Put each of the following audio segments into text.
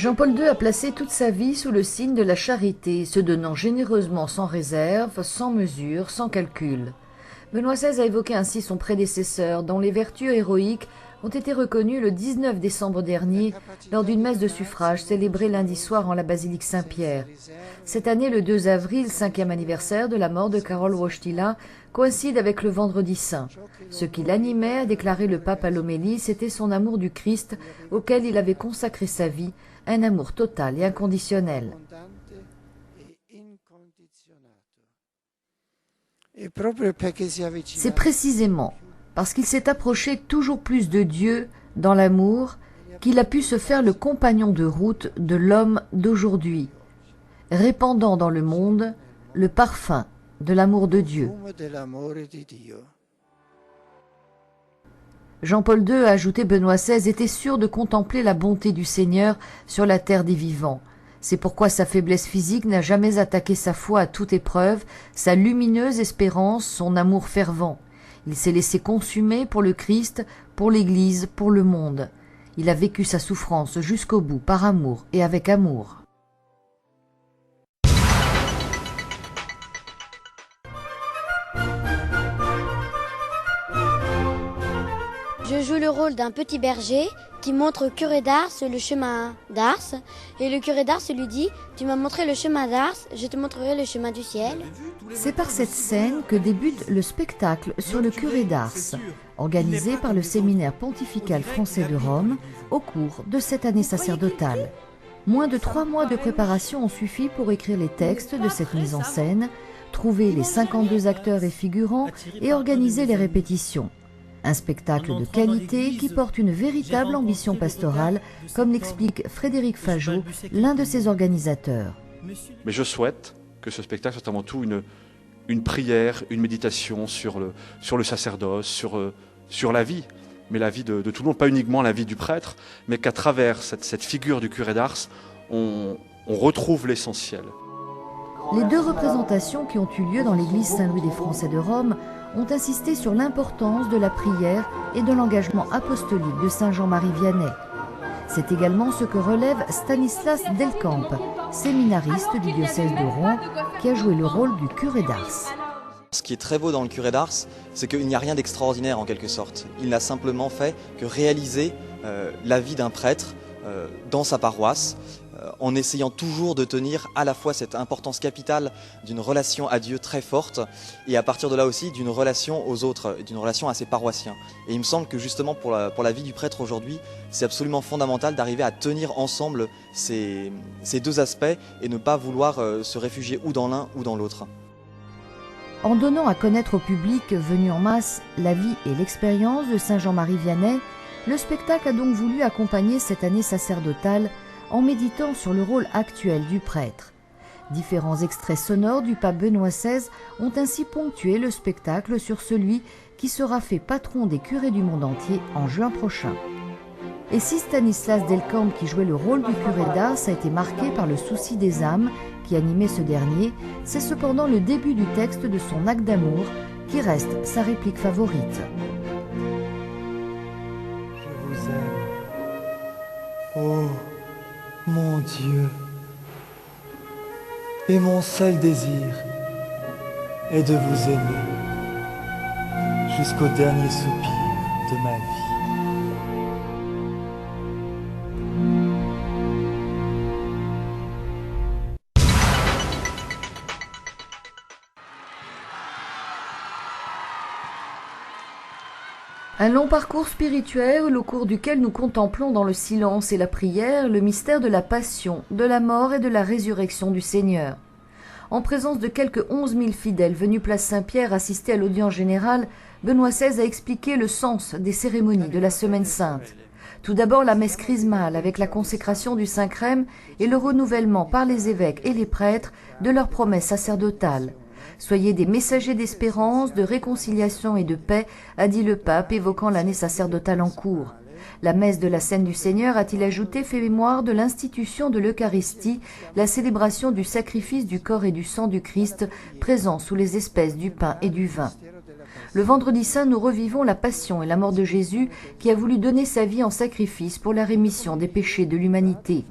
Jean-Paul II a placé toute sa vie sous le signe de la charité, se donnant généreusement sans réserve, sans mesure, sans calcul. Benoît XVI a évoqué ainsi son prédécesseur, dont les vertus héroïques ont été reconnues le 19 décembre dernier lors d'une messe de suffrage célébrée lundi soir en la basilique Saint-Pierre. Cette année, le 2 avril, 5e anniversaire de la mort de Karol Wojtyła, coïncide avec le Vendredi Saint. Ce qui l'animait, a déclaré le pape à l'homélie, c'était son amour du Christ auquel il avait consacré sa vie, un amour total et inconditionnel. C'est précisément parce qu'il s'est approché toujours plus de Dieu dans l'amour qu'il a pu se faire le compagnon de route de l'homme d'aujourd'hui, répandant dans le monde le parfum de l'amour de Dieu. Jean-Paul II, a ajouté Benoît XVI, était sûr de contempler la bonté du Seigneur sur la terre des vivants. C'est pourquoi sa faiblesse physique n'a jamais attaqué sa foi à toute épreuve, sa lumineuse espérance, son amour fervent. Il s'est laissé consumer pour le Christ, pour l'Église, pour le monde. Il a vécu sa souffrance jusqu'au bout, par amour et avec amour. Je joue le rôle d'un petit berger qui montre au curé d'Ars le chemin d'Ars. Et le curé d'Ars lui dit « Tu m'as montré le chemin d'Ars, je te montrerai le chemin du ciel. » C'est par cette scène que débute le spectacle sur le curé d'Ars, organisé par le séminaire pontifical français de Rome au cours de cette année sacerdotale. Moins de 3 mois de préparation ont suffi pour écrire les textes de cette mise en scène, trouver les 52 acteurs et figurants et organiser les répétitions. Un spectacle de qualité qui porte une véritable ambition pastorale, comme l'explique Frédéric Fajot, l'un de ses organisateurs. Mais je souhaite que ce spectacle soit avant tout une prière, une méditation sur le sacerdoce, sur la vie, mais la vie de tout le monde, pas uniquement la vie du prêtre, mais qu'à travers cette figure du curé d'Ars, on retrouve l'essentiel. Les 2 représentations qui ont eu lieu dans l'église Saint-Louis des Français de Rome ont insisté sur l'importance de la prière et de l'engagement apostolique de Saint Jean-Marie Vianney. C'est également ce que relève Stanislas Delcamp, séminariste du diocèse de Rouen, qui a joué le rôle du curé d'Ars. Ce qui est très beau dans le curé d'Ars, c'est qu'il n'y a rien d'extraordinaire en quelque sorte. Il n'a simplement fait que réaliser la vie d'un prêtre dans sa paroisse, en essayant toujours de tenir à la fois cette importance capitale d'une relation à Dieu très forte et à partir de là aussi d'une relation aux autres, d'une relation à ses paroissiens. Et il me semble que justement pour la vie du prêtre aujourd'hui, c'est absolument fondamental d'arriver à tenir ensemble ces 2 aspects et ne pas vouloir se réfugier ou dans l'un ou dans l'autre. En donnant à connaître au public venu en masse la vie et l'expérience de Saint Jean-Marie Vianney, le spectacle a donc voulu accompagner cette année sacerdotale en méditant sur le rôle actuel du prêtre. Différents extraits sonores du pape Benoît XVI ont ainsi ponctué le spectacle sur celui qui sera fait patron des curés du monde entier en juin prochain. Et si Stanislas Delcamp, qui jouait le rôle du curé d'Ars, a été marqué par le souci des âmes qui animait ce dernier, c'est cependant le début du texte de son acte d'amour qui reste sa réplique favorite. Je vous aime. Oh, mon Dieu, et mon seul désir est de vous aimer jusqu'au dernier soupir de ma vie. Un long parcours spirituel au cours duquel nous contemplons dans le silence et la prière le mystère de la passion, de la mort et de la résurrection du Seigneur. En présence de quelques 11 000 fidèles venus place Saint-Pierre assister à l'audience générale, Benoît XVI a expliqué le sens des cérémonies de la Semaine Sainte. Tout d'abord la messe chrismale avec la consécration du Saint-Crème et le renouvellement par les évêques et les prêtres de leurs promesses sacerdotales. Soyez des messagers d'espérance, de réconciliation et de paix, a dit le pape, évoquant l'année sacerdotale en cours. La messe de la Scène du Seigneur, a-t-il ajouté, fait mémoire de l'institution de l'Eucharistie, la célébration du sacrifice du corps et du sang du Christ, présent sous les espèces du pain et du vin. Le Vendredi Saint, nous revivons la passion et la mort de Jésus, qui a voulu donner sa vie en sacrifice pour la rémission des péchés de l'humanité.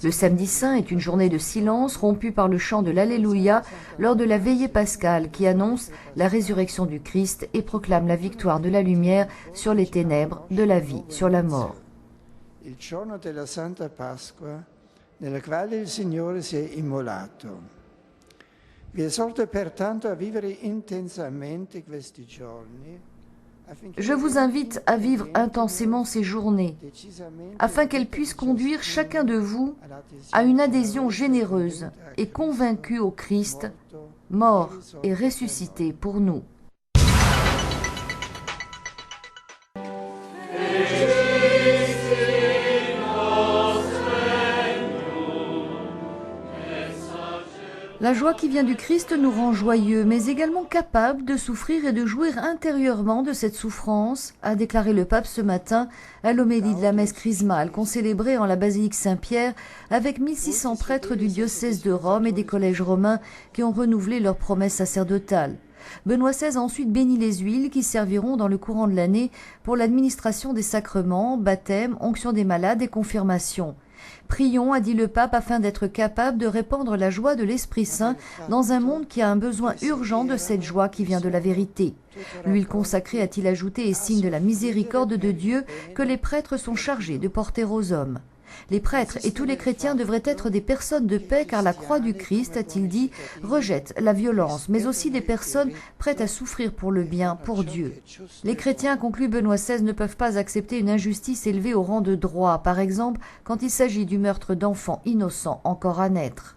Le samedi saint est une journée de silence rompue par le chant de l'Alléluia lors de la veillée pascale qui annonce la résurrection du Christ et proclame la victoire de la lumière sur les ténèbres, de la vie sur la mort. Il giorno della Santa Pasqua, nella quale il Signore si è immolato. Vi esorto pertanto a vivere intensamente questi giorni. Je vous invite à vivre intensément ces journées, afin qu'elles puissent conduire chacun de vous à une adhésion généreuse et convaincue au Christ, mort et ressuscité pour nous. La joie qui vient du Christ nous rend joyeux, mais également capables de souffrir et de jouir intérieurement de cette souffrance, a déclaré le pape ce matin à l'homélie de la messe chrismale qu'on célébrait en la basilique Saint-Pierre avec 1600 prêtres du diocèse de Rome et des collèges romains qui ont renouvelé leurs promesses sacerdotales. Benoît XVI a ensuite béni les huiles qui serviront dans le courant de l'année pour l'administration des sacrements, baptême, onction des malades et confirmation. Prions, a dit le pape, afin d'être capable de répandre la joie de l'Esprit Saint dans un monde qui a un besoin urgent de cette joie qui vient de la vérité. L'huile consacrée, a-t-il ajouté, est signe de la miséricorde de Dieu que les prêtres sont chargés de porter aux hommes. Les prêtres et tous les chrétiens devraient être des personnes de paix car la croix du Christ, a-t-il dit, rejette la violence, mais aussi des personnes prêtes à souffrir pour le bien, pour Dieu. Les chrétiens, conclut Benoît XVI, ne peuvent pas accepter une injustice élevée au rang de droit, par exemple quand il s'agit du meurtre d'enfants innocents encore à naître.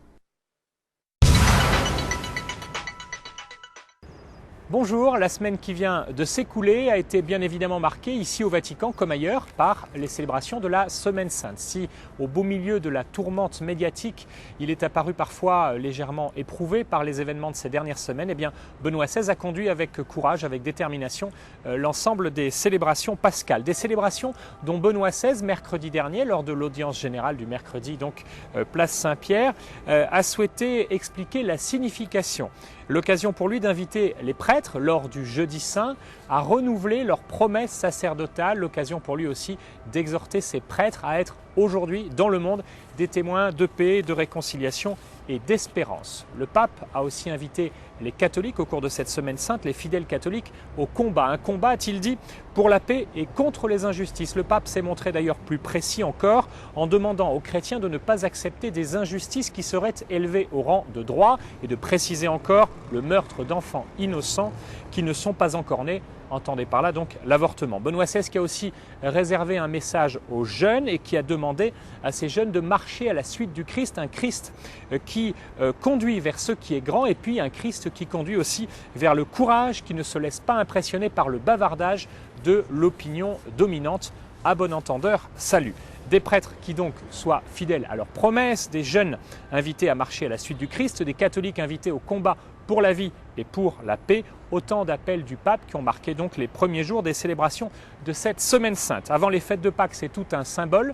Bonjour, la semaine qui vient de s'écouler a été bien évidemment marquée ici au Vatican comme ailleurs par les célébrations de la Semaine Sainte. Si au beau milieu de la tourmente médiatique, il est apparu parfois légèrement éprouvé par les événements de ces dernières semaines, eh bien Benoît XVI a conduit avec courage, avec détermination l'ensemble des célébrations pascales. Des célébrations dont Benoît XVI, mercredi dernier, lors de l'audience générale du mercredi, donc place Saint-Pierre, a souhaité expliquer la signification. L'occasion pour lui d'inviter les prêtres lors du Jeudi Saint à renouveler leurs promesses sacerdotales, l'occasion pour lui aussi d'exhorter ces prêtres à être aujourd'hui dans le monde des témoins de paix, de réconciliation et d'espérance. Le pape a aussi invité les catholiques au cours de cette semaine sainte, les fidèles catholiques, au combat. Un combat, a-t-il dit, pour la paix et contre les injustices. Le pape s'est montré d'ailleurs plus précis encore en demandant aux chrétiens de ne pas accepter des injustices qui seraient élevées au rang de droit et de préciser encore le meurtre d'enfants innocents qui ne sont pas encore nés. Entendez par là donc l'avortement. Benoît XVI qui a aussi réservé un message aux jeunes et qui a demandé à ces jeunes de marcher à la suite du Christ, un Christ qui conduit vers ce qui est grand et puis un Christ qui conduit aussi vers le courage, qui ne se laisse pas impressionner par le bavardage de l'opinion dominante. À bon entendeur, salut. Des prêtres qui donc soient fidèles à leurs promesses, des jeunes invités à marcher à la suite du Christ, des catholiques invités au combat pour la vie et pour la paix, autant d'appels du pape qui ont marqué donc les premiers jours des célébrations de cette semaine sainte. Avant les fêtes de Pâques, c'est tout un symbole.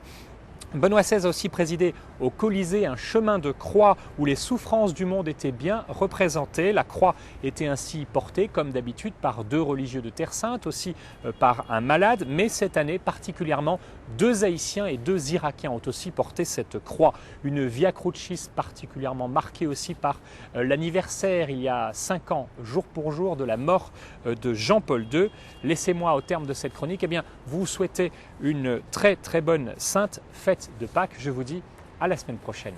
Benoît XVI a aussi présidé au Colisée un chemin de croix où les souffrances du monde étaient bien représentées. La croix était ainsi portée, comme d'habitude, par 2 religieux de Terre Sainte, aussi par un malade. Mais cette année, particulièrement, 2 Haïtiens et 2 Irakiens ont aussi porté cette croix. Une Via Crucis particulièrement marquée aussi par l'anniversaire, il y a 5 ans, jour pour jour, de la mort de Jean-Paul II. Laissez-moi, au terme de cette chronique, vous souhaiter une très très bonne sainte fête de Pâques. Je vous dis à la semaine prochaine.